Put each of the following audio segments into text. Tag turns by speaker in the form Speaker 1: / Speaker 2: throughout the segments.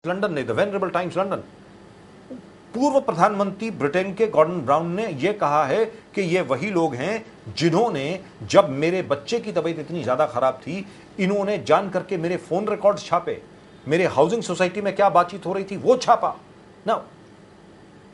Speaker 1: London ने, the venerable times London, पूर्व प्रधानमंत्री ब्रिटेन के गॉर्डन ब्राउन ने यह कहा है कि ये वही लोग हैं जिन्होंने, जब मेरे बच्चे की तबीयत इतनी ज्यादा खराब थी, इन्होंने जान करके मेरे फोन रिकॉर्ड्स छापे, मेरे हाउसिंग सोसाइटी में क्या बातचीत हो रही थी वो छापा. Now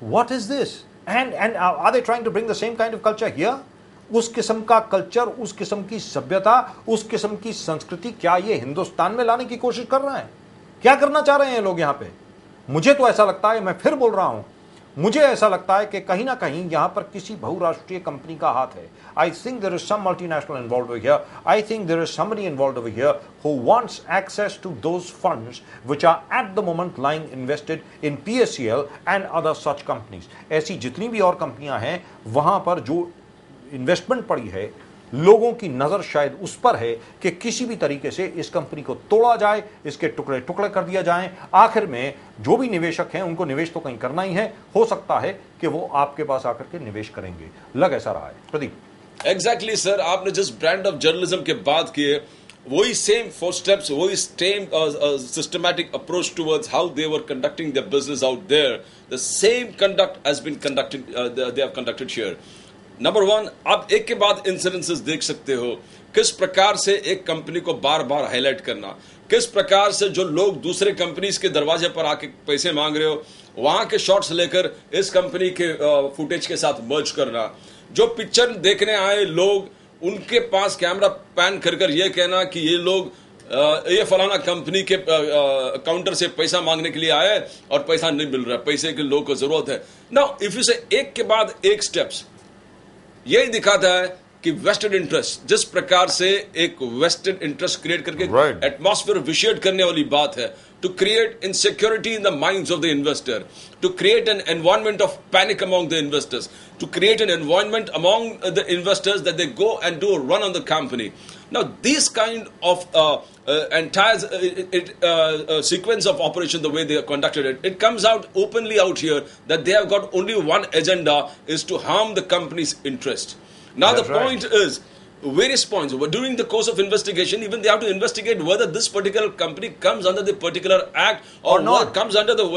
Speaker 1: what is this? And are they trying to bring the same kind of culture here? उस किस्म का कल्चर, उस किस्म की सभ्यता, उस किस्म की संस्कृति क्या ये हिंदुस्तान में लाने की कोशिश कर रहे हैं? क्या करना चाह रहे हैं लोग यहां पे? मुझे तो ऐसा लगता है, मैं फिर बोल रहा हूं, मुझे ऐसा लगता है कि कहीं ना कहीं यहां पर किसी बहुराष्ट्रीय कंपनी का हाथ है. I think there is some multinational involved over here. I think there is somebody involved over here who wants access to those funds which are at the moment lying invested in PSCL and other such companies. ऐसी जितनी भी और कंपनियां हैं वहां पर जो investment पड़ी है, लोगों की नजर शायद उस पर है कि किसी भी तरीके से इस कंपनी को तोड़ा जाए, इसके टुकड़े टुकड़े कर दिया जाए. आखिर में जो भी निवेशक हैं उनको निवेश तो कहीं करना ही है, हो सकता है कि वो आपके पास आकर के निवेश करेंगे. लग ऐसा रहा है. प्रदीप.
Speaker 2: एग्जैक्टली सर, आपने जिस ब्रांड ऑफ जर्नलिज्म के बात किए, वही सेम फोर स्टेप्स, वही same systematic approach towards how they were conducting their business out there, the same conduct has been conducted, they have conducted here. Number one, आप एक के बाद इंसिडेंसेस देख सकते हो, किस प्रकार से एक कंपनी को बार बार हाईलाइट करना, किस प्रकार से जो लोग दूसरे कंपनीज के दरवाजे पर आके पैसे मांग रहे हो, वहां के शॉट्स लेकर इस कंपनी के फुटेज के साथ मर्ज करना, जो पिक्चर देखने आए लोग उनके पास कैमरा पैन कर ये कहना कि ये लोग ये फलाना कंपनी के काउंटर से पैसा मांगने के लिए आए और पैसा नहीं मिल रहा, पैसे के लोगों को जरूरत है. नाउ इफ यू से एक के बाद एक स्टेप्स, यही दिखाता है कि वेस्टेड इंटरेस्ट, जिस प्रकार से एक वेस्टेड इंटरेस्ट क्रिएट करके एटमॉस्फेयर विशेड करने वाली बात है, to create insecurity in the minds of the investor, to create an environment of panic among the investors, to create an environment among the investors that they go and do run on the company. Now, this kind of entire sequence of operation, the way they have conducted it, it comes out openly out here that they have got only one agenda, is to harm the company's interest. Now,
Speaker 1: That's
Speaker 2: the point is, various points, during the course of investigation, even they have to investigate whether this particular company comes under the particular act or what comes under the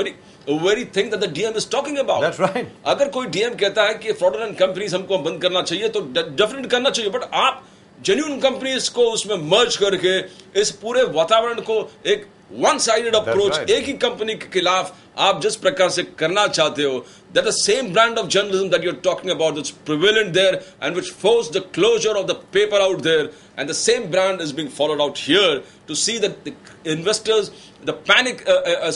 Speaker 2: very thing that the DM is talking about.
Speaker 1: That's right.
Speaker 2: अगर कोई DM कहता है कि fraudulent companies हमको बंद करना चाहिए, तो definitely करना चाहिए, but आप जेन्युइन कंपनीज को उसमें मर्ज करके इस पूरे वातावरण को एक वन साइडेड अप्रोच एक ही कंपनी के खिलाफ आप जिस प्रकार से करना चाहते हो, that the same brand of journalism that you are talking about that's prevalent there and which force the closure of the paper out there, and the same brand is being followed out here to see that the investors, the panic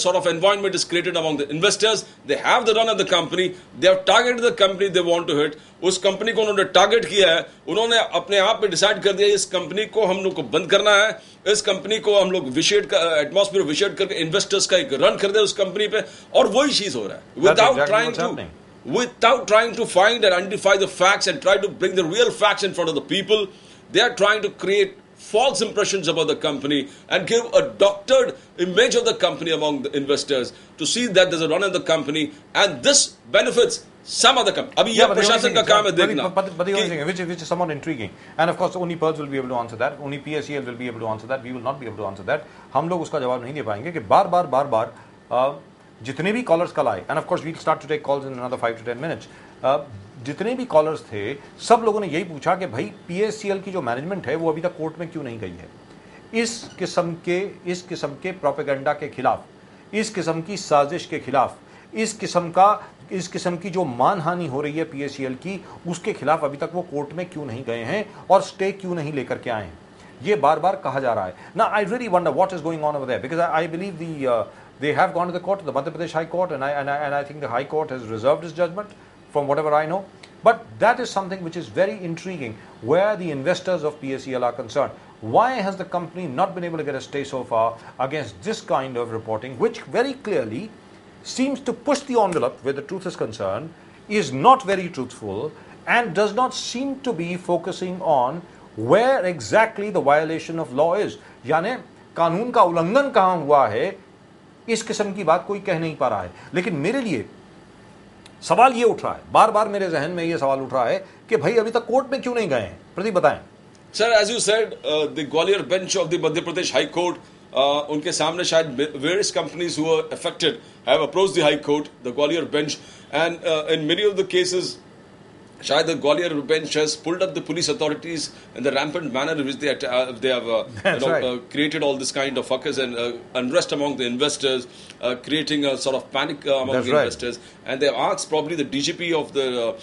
Speaker 2: sort of environment is created among the investors. They have the run of the company. They have targeted the company they want to hit. उस company को उन्होंने target किया है, उन्होंने अपने आप में decide कर दिया इस कंपनी को हम लोग को बंद करना है, इस कंपनी को हम लोग विशेड का एटमॉस्फेयर विशेड करके इन्वेस्टर्स का एक रन कर दे उस कंपनी पे, और वही चीज हो रहा है without trying to find and identify the facts and try to bring the real facts in front of the people. They are trying to create false impressions about the company and give a doctored image of the company among the investors to see that there's a run in the company and this benefits some other company. Abhi ye prashashan ka kaam hai dekhna.
Speaker 1: But the only thing which is somewhat intriguing, and of course only Pearls will be able to answer that, only PSEL will be able to answer that, we will not be able to answer that. हम लोग उसका जवाब नहीं दे पाएंगे कि बार-बार जितने भी कॉलर्स कल आए, and of course we'll start to take calls in another 5 to 10 minutes, जितने भी कॉलर्स थे सब लोगों ने यही पूछा कि भाई पीएससीएल की जो मैनेजमेंट है वो अभी तक कोर्ट में क्यों नहीं गई है. इस किस्म के प्रोपेगेंडा के खिलाफ, इस किस्म की साजिश के खिलाफ, इस किस्म की जो मानहानि हो रही है पीएससीएल की, उसके खिलाफ अभी तक वो कोर्ट में क्यों नहीं गए हैं और स्टे क्यों नहीं लेकर के आए हैं, ये बार बार कहा जा रहा है. ना I really wonder what is going on over there, because I believe they have gone to the court, the Madhya Pradesh High Court, and I think the High Court has reserved its judgment, from whatever I know. But that is something which is very intriguing, where the investors of PSEL are concerned. Why has the company not been able to get a stay so far against this kind of reporting, which very clearly seems to push the envelope where the truth is concerned, is not very truthful, and does not seem to be focusing on where exactly the violation of law is. यानी कानून का उल्लंघन कहाँ हुआ है, इस किस्म की बात कोई कह नहीं पा रहा है. लेकिन मेरे लिए सवाल ये उठ रहा है, बार बार मेरे जहन में ये सवाल उठ रहा है कि भाई अभी तक कोर्ट में क्यों नहीं गए हैं. प्रदीप बताएं.
Speaker 2: Sir, as you said, the Gwalior bench of the Madhya Pradesh High Court उनके सामने शायद various companies who are affected have approached the High Court, the Gwalior bench, and in many of the cases, शायद the Gwalior bench has pulled up the police authorities in the rampant manner in which they have created all this kind of fuckers and unrest among the investors, creating a sort of panic among the investors. And they have asked probably the DGP of the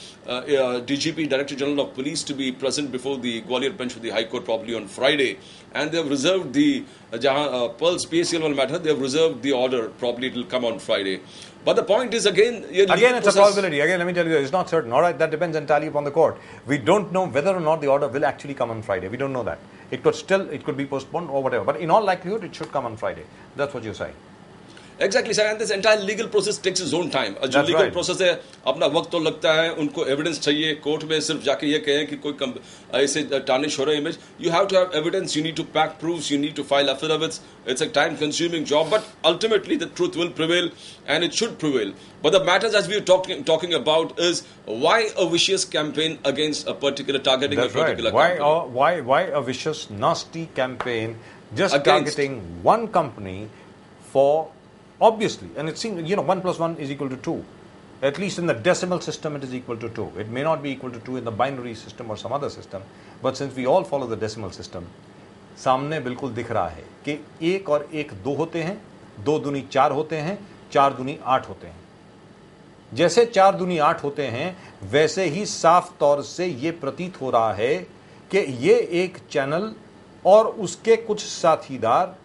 Speaker 2: DGP, Director General of Police, to be present before the Gwalior bench of the High Court probably on Friday. And they have reserved the Pearl's PACL matter. They have reserved the order. Probably it will come on Friday. But the point is again
Speaker 1: it's a probability. Again, let me tell you, it's not certain. All right, that depends entirely upon the court. We don't know whether or not the order will actually come on Friday. We don't know that. It could be postponed or whatever. But in all likelihood, it should come on Friday. That's what you're saying.
Speaker 2: Exactly, sir. And this entire legal process takes its own time. जो legal process है, अपना वक्त तो लगता है. उनको evidence चाहिए. Court में सिर्फ जाके ये कहें कि कोई ऐसे tarnish हो रहा है image. You have to have evidence. You need to pack proofs. You need to file affidavits. It's a time-consuming job, but ultimately the truth will prevail, and it should prevail. But the matters as we are talking about is why a vicious campaign against a particular targeting a particular company.
Speaker 1: Why a vicious, nasty campaign just targeting one company for. Obviously, and it seems, 1 + 1 is equal to 2. At least in the decimal system, it is equal to 2. It may not be equal to 2 in the binary system or some other system, but since we all follow the decimal system, सामने बिल्कुल दिख रहा है कि 1 और 1 2 होते हैं, 2 दूनी 4 होते हैं, 4 दूनी 8 होते हैं. जैसे 4 दूनी 8 होते हैं, वैसे ही साफ तौर से ये प्रतीत हो रहा है कि ये एक चैनल और उसके कुछ साथीदार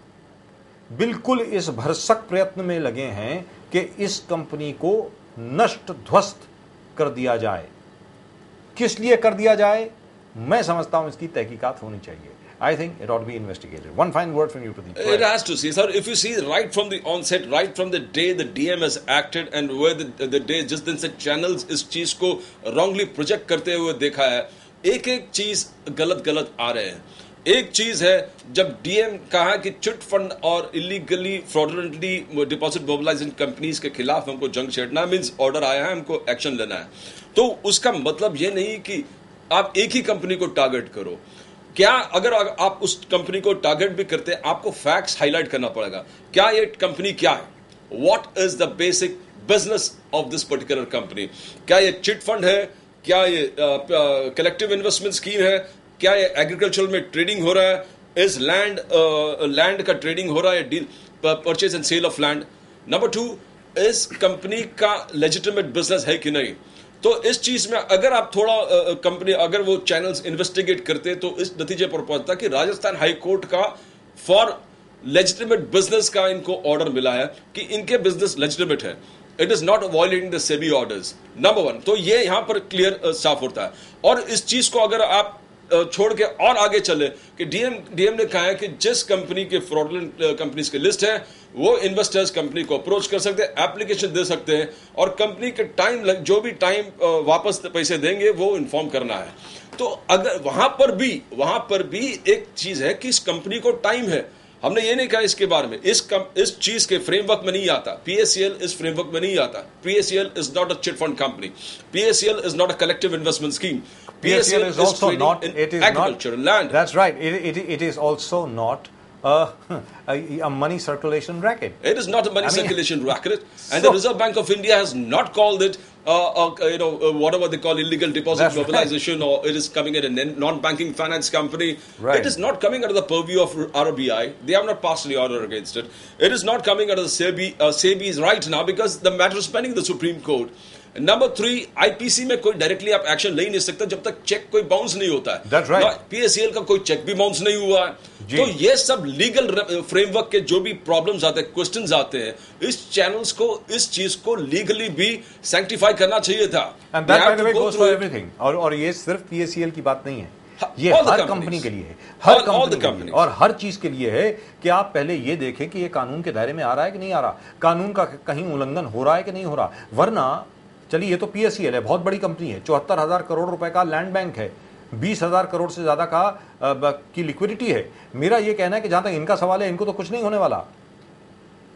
Speaker 1: बिल्कुल इस भरसक प्रयत्न में लगे हैं कि इस कंपनी को नष्ट ध्वस्त कर दिया जाए. किस लिए कर दिया जाए? मैं समझता हूं इसकी तहकीकात होनी चाहिए. I think it ought to be investigated. One final word from you, Pradeep.
Speaker 2: It has to see, sir. If you see right from the onset, right from the day the DM has acted and where the day just then से channels इस चीज को wrongly project करते हुए देखा है, एक चीज गलत आ रहे हैं. एक चीज है जब डीएम कहा कि चिट फंड और illegally fraudulently deposit mobilising companies के खिलाफ हमको जंग छेड़ना मींस ऑर्डर आया है, हमको एक्शन लेना है. तो उसका मतलब ये नहीं कि आप एक ही कंपनी को टारगेट करो. क्या अगर आप उस कंपनी को टारगेट भी करते हैं, आपको फैक्ट्स हाईलाइट करना पड़ेगा. क्या ये कंपनी क्या है? What is the basic business of this particular company? क्या ये चिट फंड है? क्या ये कलेक्टिव इन्वेस्टमेंट स्कीम है? क्या ये एग्रीकल्चर में ट्रेडिंग हो रहा है? इस लैंड का ट्रेडिंग हो रहा है, deal purchase and sale of land? Number 2, इस कंपनी का लेजिटिमेट बिजनेस है कि नहीं? तो इस चीज में अगर आप थोड़ा कंपनी अगर वो चैनल्स इन्वेस्टिगेट करते तो इस नतीजे पर पहुंचता कि राजस्थान हाई कोर्ट का फॉर लेजिटिमेट बिजनेस का इनको ऑर्डर मिला है कि इनके बिजनेस लेजिटिमेट है. It is not violating the SEBI orders. Number 1 तो ये यहां पर क्लियर साफ होता है. और इस चीज को अगर आप छोड़ के और आगे चले कि डीएम ने कहा है कि जिस कंपनी के फ्रॉडुलेंट कंपनीज की लिस्ट है वो इन्वेस्टर्स कंपनी को अप्रोच कर सकते हैं, एप्लीकेशन दे सकते हैं और कंपनी के जो भी टाइम वापस पैसे देंगे वो इन्फॉर्म करना है. तो अगर वहां पर भी एक चीज है कि इस कंपनी को टाइम है. हमने ये नहीं कहा इसके बारे में, इस चीज के फ्रेमवर्क में नहीं आता. पीएसीएल इस फ्रेमवर्क में नहीं आता. PACL is not a chit fund company. PACL is not a collective investment scheme.
Speaker 1: PACL is also not. It is
Speaker 2: agriculture,
Speaker 1: not.
Speaker 2: Land.
Speaker 1: That's right. It is also not a money circulation racket.
Speaker 2: It is not a money circulation racket, and the Reserve Bank of India has not called it, whatever they call illegal deposit mobilization, or it is coming at a non-banking finance company. Right. It is not coming under the purview of RBI. They have not passed any order against it. It is not coming under the SEBI. SEBI is right now because the matter is pending the Supreme Court. Number 3, IPC में कोई directly आप action ले ही नहीं सकता जब तक check कोई bounce नहीं होता है.
Speaker 1: That's right.
Speaker 2: पीएसीएल का कोई चेक भी बाउंस नहीं हुआ है. तो ये सब लीगल फ्रेमवर्क के जो भी प्रॉब्लम्स आते हैं, क्वेश्चंस आते हैं, इस चैनल्स को इस चीज को लीगली भी सैंक्टिफाई करना चाहिए था.
Speaker 1: And that by the way goes for everything. और ये सिर्फ पीएसीएल की बात नहीं है, ये हर कंपनी के लिए है, हर कंपनी और हर चीज के लिए है कि आप पहले ये देखें कि ये कानून के दायरे में आ रहा है कि नहीं आ रहा, कानून का कहीं उल्लंघन हो रहा है कि नहीं हो रहा. वरना चलिए ये तो पीएसीएल है, बहुत बड़ी कंपनी है, 74,000 करोड़ रुपए का लैंड बैंक है, 20,000 करोड़ से ज्यादा की लिक्विडिटी है. मेरा ये कहना है कि जहां तक इनका सवाल है, इनको तो कुछ नहीं होने वाला.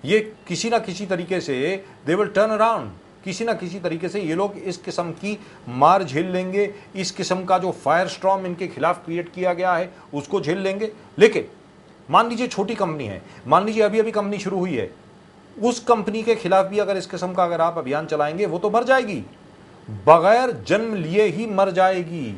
Speaker 1: ये किसी ना किसी तरीके से दे विल टर्न अराउंड. किसी ना किसी तरीके से ये लोग इस किस्म की मार झेल लेंगे, इस किस्म का जो फायर स्टॉर्म इनके खिलाफ क्रिएट किया गया है उसको झेल लेंगे. लेकिन मान लीजिए छोटी कंपनी है, मान लीजिए अभी अभी कंपनी शुरू हुई है, उस कंपनी के खिलाफ भी अगर इस किस्म का अगर आप अभियान चलाएंगे, वो तो मर जाएगी, बगैर जन्म लिए ही मर जाएगी।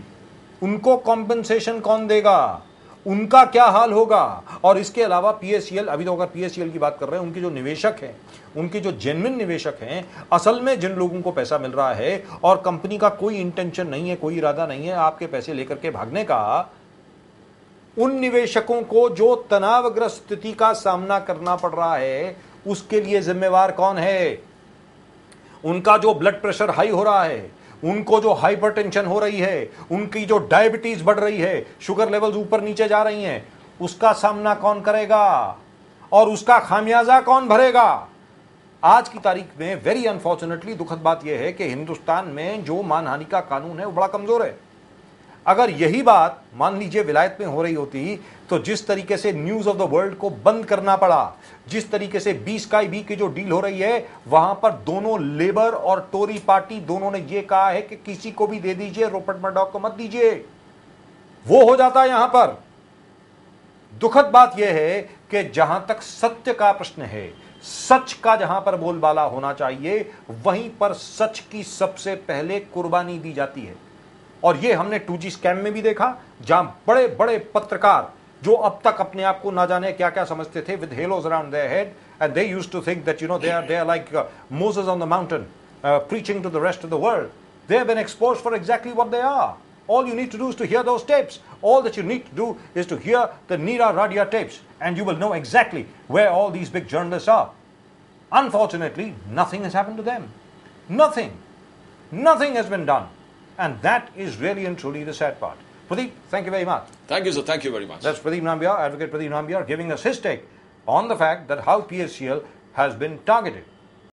Speaker 1: उनको कॉम्पेंसेशन कौन देगा, उनका क्या हाल होगा। और इसके अलावा पीएससीएल, अभी तो अगर पीएससीएल की बात कर रहे हैं, उनके जो निवेशक हैं, उनके जो जेन्युइन निवेशक हैं, असल में जिन लोगों को पैसा मिल रहा है और कंपनी का कोई इंटेंशन नहीं है, कोई इरादा नहीं है आपके पैसे लेकर के भागने का, उन निवेशकों को जो तनावग्रस्त स्थिति का सामना करना पड़ रहा है, उसके लिए जिम्मेवार कौन है। उनका जो ब्लड प्रेशर हाई हो रहा है, उनको जो हाइपरटेंशन हो रही है, उनकी जो डायबिटीज बढ़ रही है, शुगर लेवल्स ऊपर नीचे जा रही हैं, उसका सामना कौन करेगा और उसका खामियाजा कौन भरेगा। आज की तारीख में वेरी अनफॉर्चुनेटली दुखद बात यह है कि हिंदुस्तान में जो मानहानि का कानून है वो बड़ा कमजोर है। अगर यही बात मान लीजिए विलायत में हो रही होती, तो जिस तरीके से न्यूज ऑफ द वर्ल्ड को बंद करना पड़ा, जिस तरीके से बी की जो डील हो रही है, वहां पर दोनों लेबर और टोरी पार्टी दोनों ने यह कहा है कि किसी को भी दे दीजिए, रूपर्ट मर्डॉक को मत दीजिए। वो हो जाता है यहां पर। दुखद बात यह है कि जहां तक सत्य का प्रश्न है, सच का जहां पर बोलबाला होना चाहिए, वहीं पर सच की सबसे पहले कुर्बानी दी जाती है। और ये हमने 2G स्कैम में भी देखा, जहां बड़े बड़े पत्रकार जो अब तक अपने आप को ना जाने क्या क्या समझते थे, with halos around their head, and they used to think that they are like Moses on the mountain preaching to the rest of the world. They have been exposed for exactly what they are. All you need to do is to hear those tapes. All that you need to do is to hear the Neera Radia tapes, and you will know exactly where all these big journalists are. Unfortunately, nothing has happened to them. Nothing. Nothing has been done. And that is really and truly the sad part. Pradeep, thank you very much.
Speaker 2: Thank you, sir. Thank you very much.
Speaker 1: That's Pradeep Nambiar, Advocate Pradeep Nambiar, giving us his take on the fact that how PSCL has been targeted.